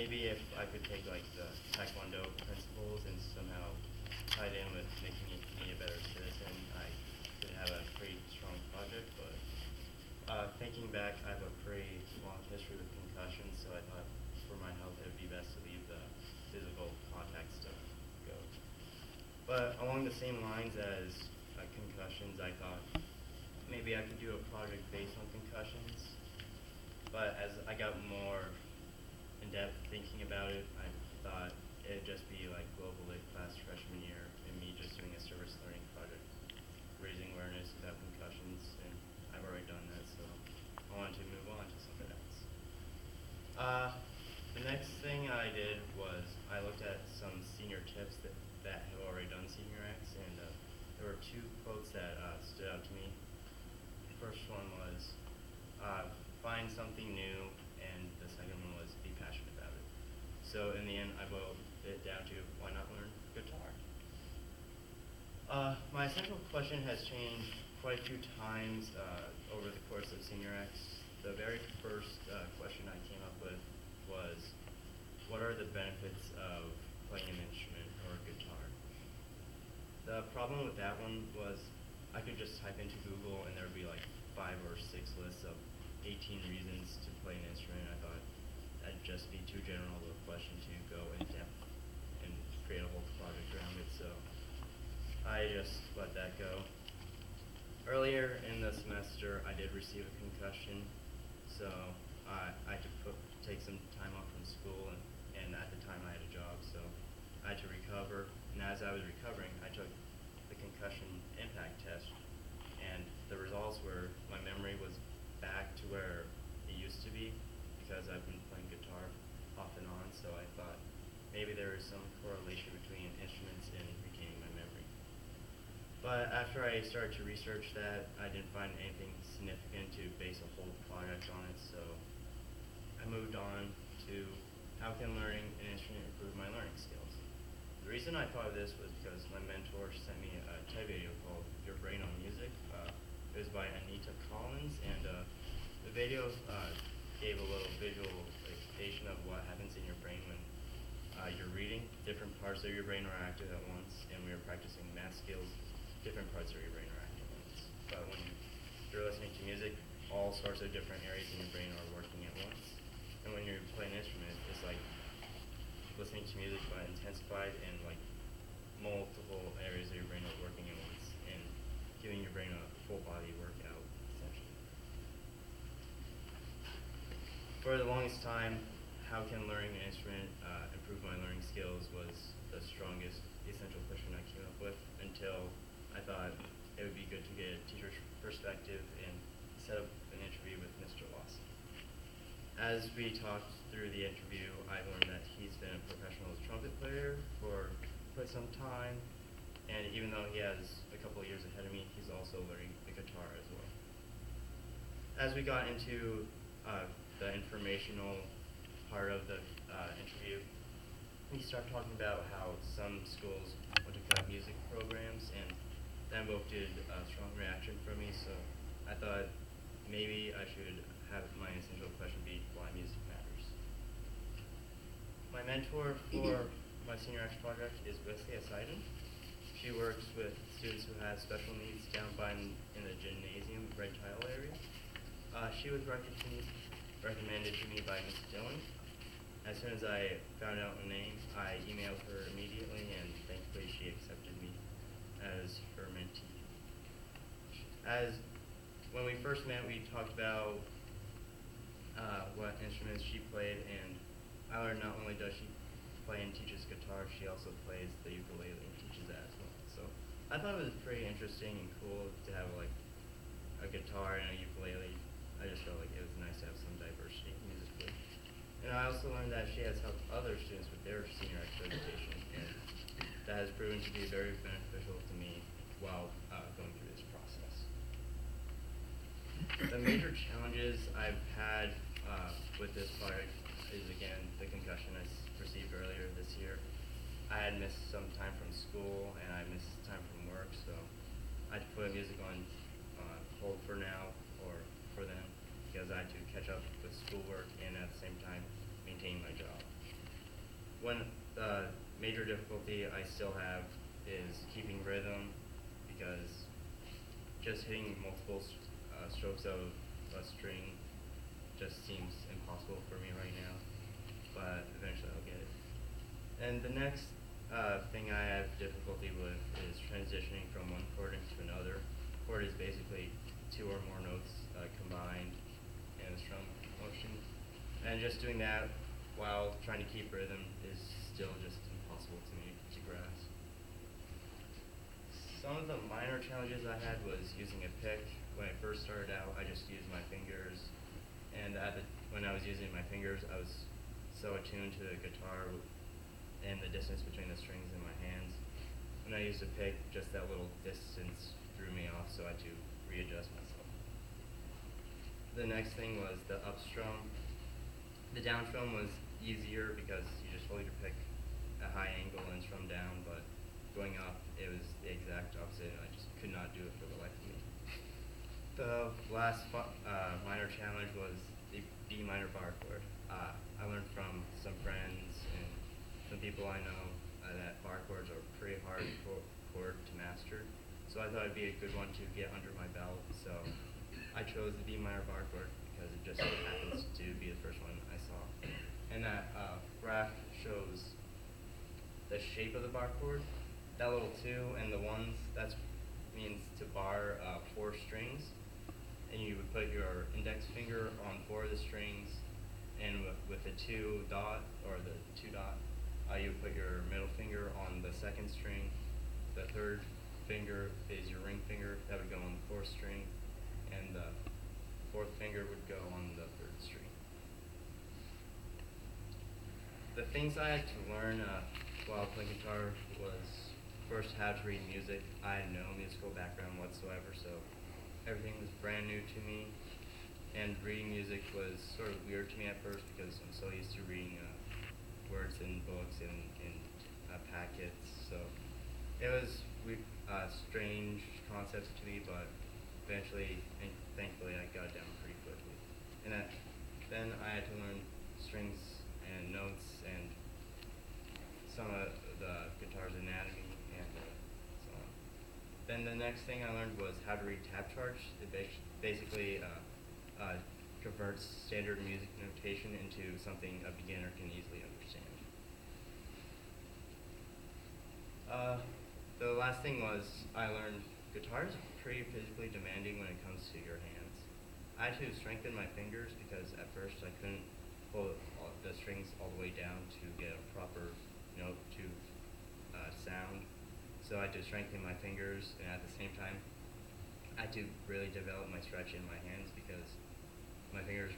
maybe if I could take like the Taekwondo principles and somehow tie it in with making me a better citizen, I could have a pretty strong project. But thinking back, I have a pretty long history with concussions, so I thought for my health it would be best to leave the physical contact stuff go. But along the same lines as concussions, I thought maybe I could do a project based on concussions. But as I got more in-depth thinking about it, I thought it'd just be like global lit class freshman year and me just doing a service learning project, raising awareness about concussions, and I've already done that, so I wanted to move on to something else. The next thing I did was I looked at some senior tips that have already done Senior X, and there were two quotes that stood out to me. The first one was, find something new, and the second one was be passionate about it. So in the end, I boiled it down to why not learn guitar? My essential question has changed quite a few times over the course of Senior X. The very first question I came up with was, what are the benefits of playing an instrument or guitar? The problem with that one was I could just type into Google and there would be like 5 or 6 lists of 18 reasons to play an instrument. I thought that'd just be too general of a question to go in depth and create a whole project around it, so I just let that go. Earlier in the semester, I did receive a concussion, so I had to take some time off from school, and at the time I had a job, so I had to recover. And as I was recovering, I took the concussion impact test, and the results were my memory was back to where it used to be because I've been playing guitar off and on, so I thought maybe there is some correlation between instruments and retaining my memory. But after I started to research that, I didn't find anything significant to base a whole project on it, so I moved on to how can learning an instrument improve my learning skills. The reason I thought of this was because my mentor sent me a TED video called Your Brain on Music. It was by Anita Collins, and the video gave a little visual explanation of what happens in your brain when you're reading. Different parts of your brain are active at once, and we were practicing math skills. Different parts of your brain are active at once. But when you're listening to music, all sorts of different areas in your brain are working at once. And when you're playing an instrument, it's like listening to music but intensified, and like multiple areas of your brain are working at once and giving your brain a full body workout, essentially. For the longest time, how can learning an instrument improve my learning skills was the strongest essential question I came up with, until I thought it would be good to get a teacher's perspective and set up an interview with Mr. Lawson. As we talked through the interview, I learned that he's been a professional trumpet player for quite some time, and even though he has a couple of years ahead of me, he's also learning the guitar as well. As we got into the informational part of the interview, we started talking about how some schools want to cut music programs, and that evoked a strong reaction from me, so I thought maybe I should have my essential question be why music matters. My mentor for my Senior X project is Wesley Asiden. She works with students who have special needs down by in the gymnasium red tile area. She was recommended to me by Ms. Dillon. As soon as I found out the name, I emailed her immediately, and thankfully she accepted me as her mentee. When we first met, we talked about what instruments she played, and I learned not only does she play and teaches guitar, she also plays the ukulele and teaches that as well. So I thought it was pretty interesting and cool to have like a guitar and a ukulele. I just felt like it was nice to have some diversity musically. And I also learned that she has helped other students with their Senior X education, and that has proven to be very beneficial to me while going through this process. The major challenges I've had with this project is, again, the concussion I received earlier this year. I had missed some time from school, and I missed time from work, so I had to put music on hold for now, or for them, because I had to catch up with schoolwork and at the same time maintain my job. One major difficulty I still have is keeping rhythm because just hitting multiple strokes of a string just seems impossible for me right now, but eventually I'll get it. And the next thing I have difficulty with is transitioning from one chord into another. Chord is basically two or more notes combined in a strum motion, and just doing that while trying to keep rhythm is still just impossible to me to grasp. Some of the minor challenges I had was using a pick. When I first started out, I just used my fingers, and when I was using my fingers, I was so attuned to the guitar and the distance between the strings in my hands. When I used a pick, just that little distance threw me off, so I had to readjust myself. The next thing was the up strum. The down strum was easier because you just hold your pick at a high angle and strum down, but going up, it was the exact opposite, and I just could not do it for the life of me. The last minor challenge was the B minor bar chord. I learned from some friends and some people I know that bar chords are pretty hard chord to master, so I thought it'd be a good one to get under my belt, so I chose the B minor bar chord because it just happens to be the first one I saw. And that graph shows the shape of the bar chord. That little 2 and the 1s, that means to bar 4 strings. And you would put your index finger on 4 of the strings, and with the 2 dot, or the 2 dot, you would put your middle finger on the 2nd string. The 3rd finger is your ring finger, that would go on the 4th string, and the 4th finger would go on the 3rd string. The things I had to learn while playing guitar was first how to read music. I had no musical background whatsoever, so everything was brand new to me, and reading music was sort of weird to me at first because I'm so used to reading words in books and in packets, so it was strange concepts to me, but eventually and thankfully I got it down pretty quickly. And then I had to learn strings and notes and some of the guitar's anatomy and so on. Then the next thing I learned was how to read tab charts. It basically converts standard music notation into something a beginner can easily understand. The last thing was I learned guitar is pretty physically demanding when it comes to your hands. I had to strengthen my fingers because at first I couldn't pull the strings all the way down to get a proper note to sound. So I had to strengthen my fingers, and at the same time I had to really develop my stretch in my hands because my fingers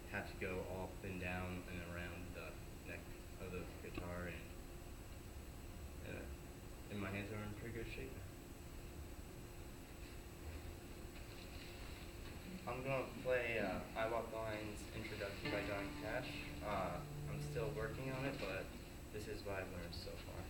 have to go all up and down and around the neck of the guitar, and my hands are in pretty good shape now. I'm going to play I Walk the Line's Introduction by Johnny Cash. I'm still working on it, but this is what I've learned so far.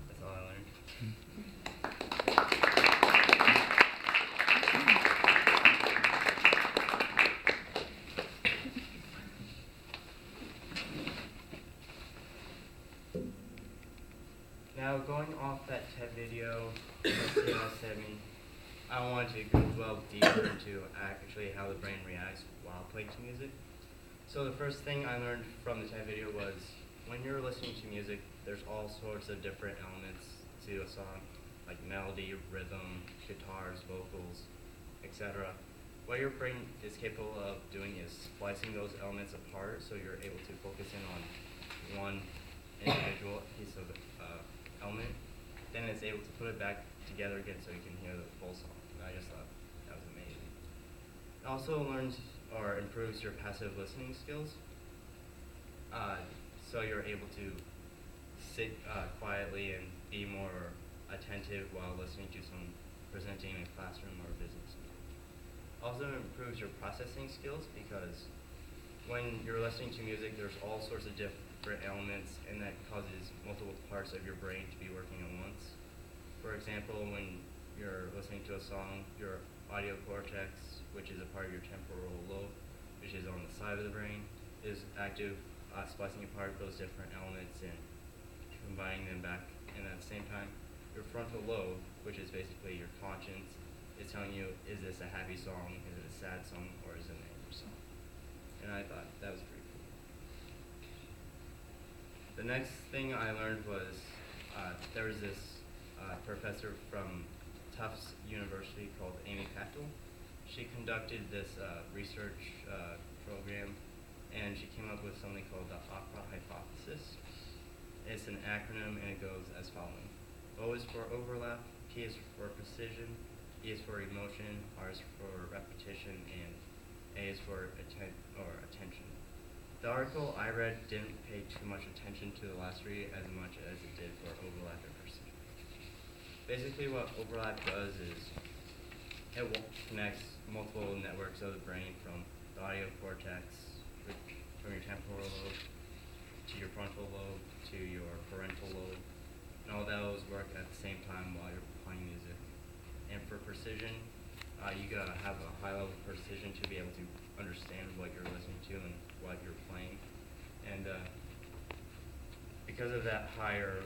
That's all I learned. Now, going off that TED video, said me, I wanted to go delve deeper into actually how the brain reacts while playing to music. So the first thing I learned from the TED video was when you're listening to music, there's all sorts of different elements to a song, like melody, rhythm, guitars, vocals, etc. What your brain is capable of doing is splicing those elements apart so you're able to focus in on one individual piece of element, then it's able to put it back together again so you can hear the full song. And I just thought that was amazing. It also learns or improves your passive listening skills. So you're able to sit quietly and be more attentive while listening to someone presenting in a classroom or business meeting. Also improves your processing skills because when you're listening to music, there's all sorts of different elements, and that causes multiple parts of your brain to be working at once. For example, when you're listening to a song, your audio cortex, which is a part of your temporal lobe, which is on the side of the brain, is active, splicing apart those different elements and combining them back. And at the same time, your frontal lobe, which is basically your conscience, is telling you, is this a happy song, is it a sad song, or is it an angry song? And I thought that was pretty cool. The next thing I learned was there was this professor from Tufts University called Amy Pachtel. She conducted this research program, and she came up with something called the opera hypothesis. It's an acronym, and it goes as following. O is for overlap, P is for precision, E is for emotion, R is for repetition, and A is for attention. The article I read didn't pay too much attention to the last three as much as it did for overlap and precision. Basically what overlap does is it connects multiple networks of the brain from the audio cortex, from your temporal lobe, to your frontal lobe, to your parental lobe, and all those work at the same time while you're playing music. And for precision, you gotta have a high level of precision to be able to understand what you're listening to and what you're playing. And because of that higher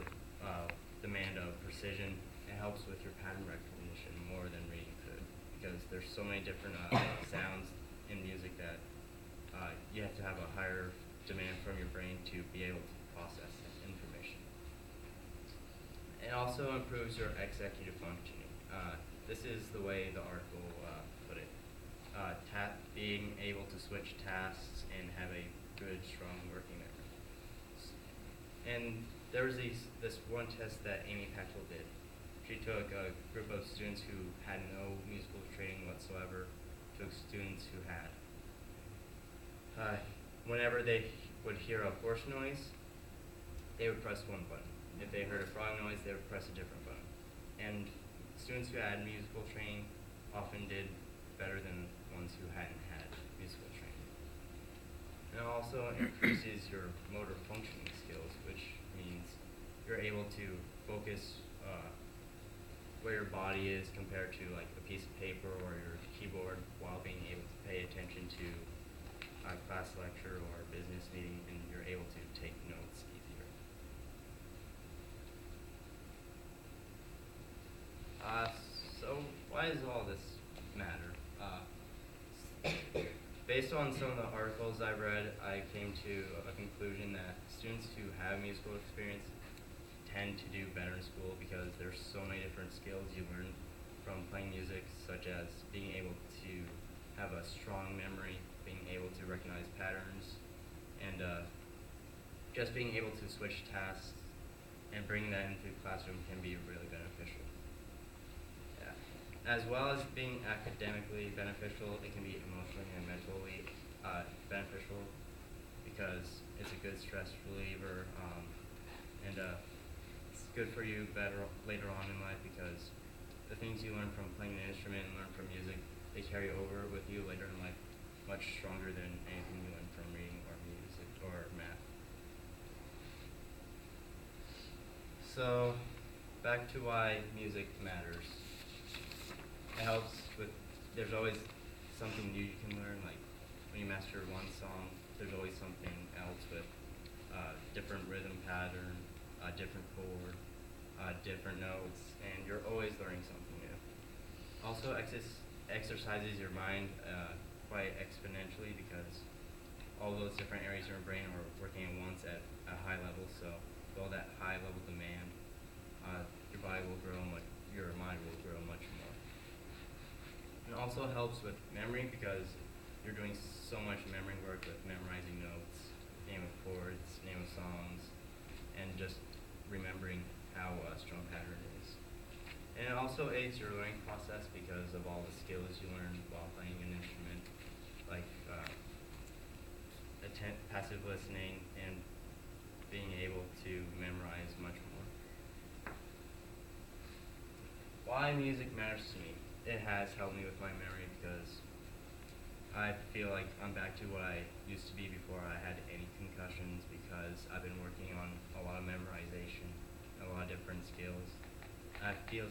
demand of precision, it helps with your pattern recognition more than reading could, because there's so many different sounds in music that you have to have a higher demand from your brain to be able to process information. It also improves your executive functioning. This is the way the article put it. Being able to switch tasks and have a good, strong working memory. And there was this one test that Amy Pachtel did. She took a group of students who had no musical training whatsoever, took students who had. Whenever they would hear a horse noise, they would press one button. If they heard a frog noise, they would press a different button. And students who had musical training often did better than ones who hadn't had musical training. And it also increases your motor functioning skills, which means you're able to focus where your body is compared to like a piece of paper or your keyboard, while being able to pay attention to a class lecture or a business meeting, and you're able to take notes easier. So why does all this matter? Based on some of the articles I read, I came to a conclusion that students who have musical experience tend to do better in school because there's so many different skills you learn from playing music, such as being able to have a strong memory, being able to recognize patterns, and just being able to switch tasks and bringing that into the classroom can be really beneficial. Yeah. As well as being academically beneficial, it can be emotionally and mentally beneficial because it's a good stress reliever, and it's good for you better later on in life because the things you learn from playing an instrument and learn from music, they carry over with you later in life much stronger than anything you learn from reading or music or math. So, back to why music matters. It helps with, there's always something new you can learn, like when you master one song, there's always something else with different rhythm pattern, different chord, different notes, and you're always learning something new. Also, exercises your mind quite exponentially because all those different areas of your brain are working at once at a high level, so with all that high level demand, your body will grow much, your mind will grow much more. It also helps with memory because you're doing so much memory work with memorizing notes, name of chords, name of songs, and just remembering how a strong pattern is. And it also aids your learning process because of all the skills you learn while playing an instrument, like passive listening and being able to memorize much more. Why music matters to me? It has helped me with my memory because I feel like I'm back to what I used to be before I had any concussions, because I've been working on a lot of memorization, a lot of different skills. I feel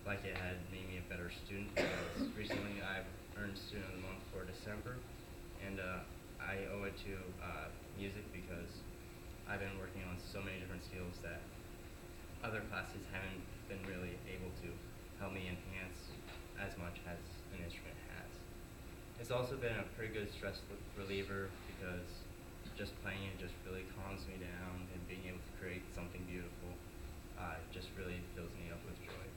like it had made me a better student because recently I've earned Student of the Month for December, and I owe it to music because I've been working on so many different skills that other classes haven't been really able to help me enhance as much as an instrument has. It's also been a pretty good stress reliever because just playing it just really calms me down, and being able to create something beautiful just really fills me up with joy.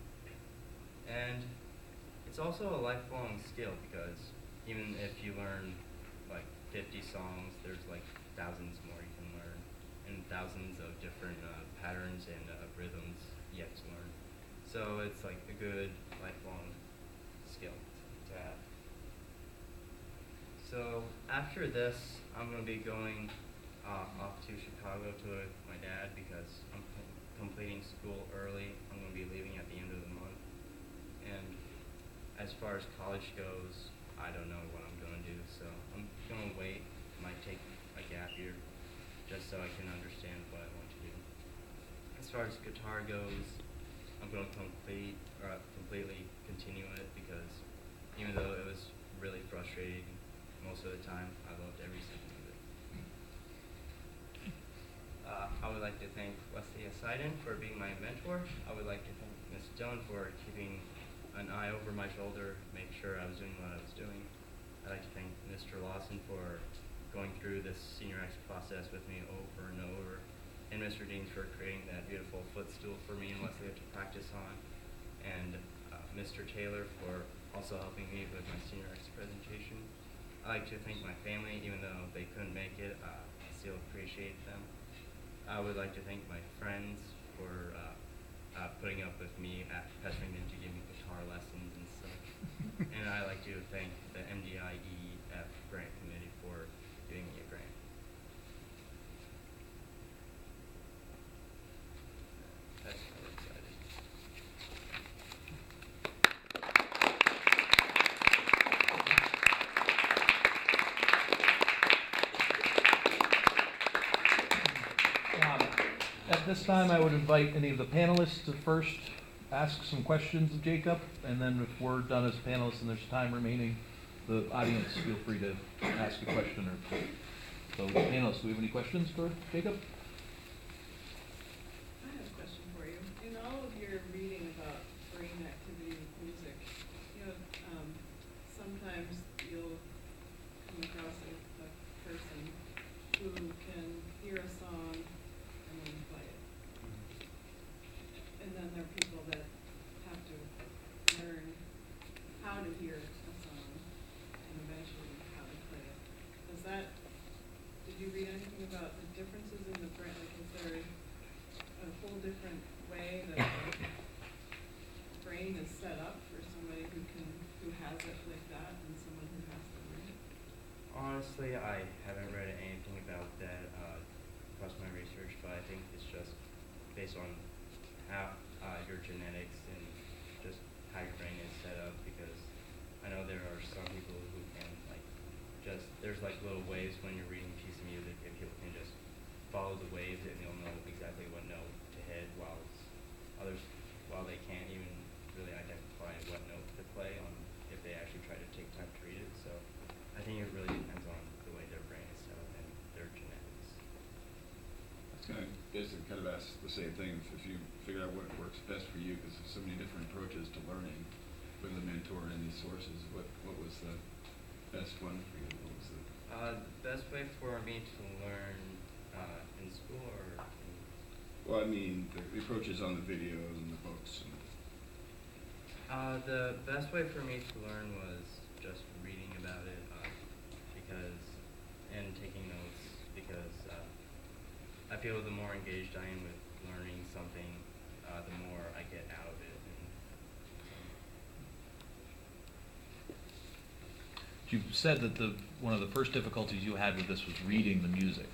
And it's also a lifelong skill because even if you learn like 50 songs, there's like thousands more you can learn, and thousands of different patterns and rhythms yet to learn. So it's like a good lifelong skill to have. So after this, I'm going to be going off to Chicago to live with my dad because I'm completing school early. I'm going to be leaving at the end of the month. And as far as college goes, I don't know what I'm going to do. So I'm going to wait. Might take a gap year just so I can understand what I want to do. As far as guitar goes, I'm going to completely continue it because even though it was really frustrating most of the time, I loved every second of it. I would like to thank Wesley Asiden for being my mentor. I would like to thank Ms. Stone for keeping an eye over my shoulder, make sure I was doing what I was doing. I'd like to thank Mr. Lawson for going through this Senior X process with me over and over, and Mr. Deans for creating that beautiful footstool for me and Wesley to practice on, and Mr. Taylor for also helping me with my Senior X presentation. I'd like to thank my family, even though they couldn't make it, I still appreciate them. I would like to thank my friends for putting up with me, pestering them to give me guitar lessons and such. And I'd like to thank the MDIEF grant committee for giving me a grant. That's really exciting. At this time, I would invite any of the panelists to first ask some questions of Jacob, and then if we're done as panelists and there's time remaining, the audience feel free to ask a question or two. So panelists, do we have any questions for Jacob? I have a question for you. In all of your reading about brain activity with music, sometimes you'll come across a person who can hear a song and then play it. And then there are people that have to learn how to hear a song and eventually how to play it. Did you read anything about the differences in the brain? Like, is there a whole different way that the brain is set up for somebody who has it like that and someone who has the brain? Honestly, I haven't read anything about that across my research, but I think it's just based on how your genetics and just how your brain is set up, because I know there are some people who can there's like little waves when you're reading a piece of music, and people can just follow the waves and they'll know exactly what note to hit, while they can't even really identify what note to play on if they actually try to take time to read it. So I think it really depends on the way their brain is set up and their genetics. I basically kind of ask the same thing. If you figure out what works best for you, because there's so many different approaches to learning with a mentor and these sources, what was the best one for you? What was the best way for me to learn in school or Well, I mean, the approaches on the videos and the books. the best way for me to learn was just reading about it and taking notes, because I feel the more engaged I am with learning something, the more I get out of it. You said that one of the first difficulties you had with this was reading the music.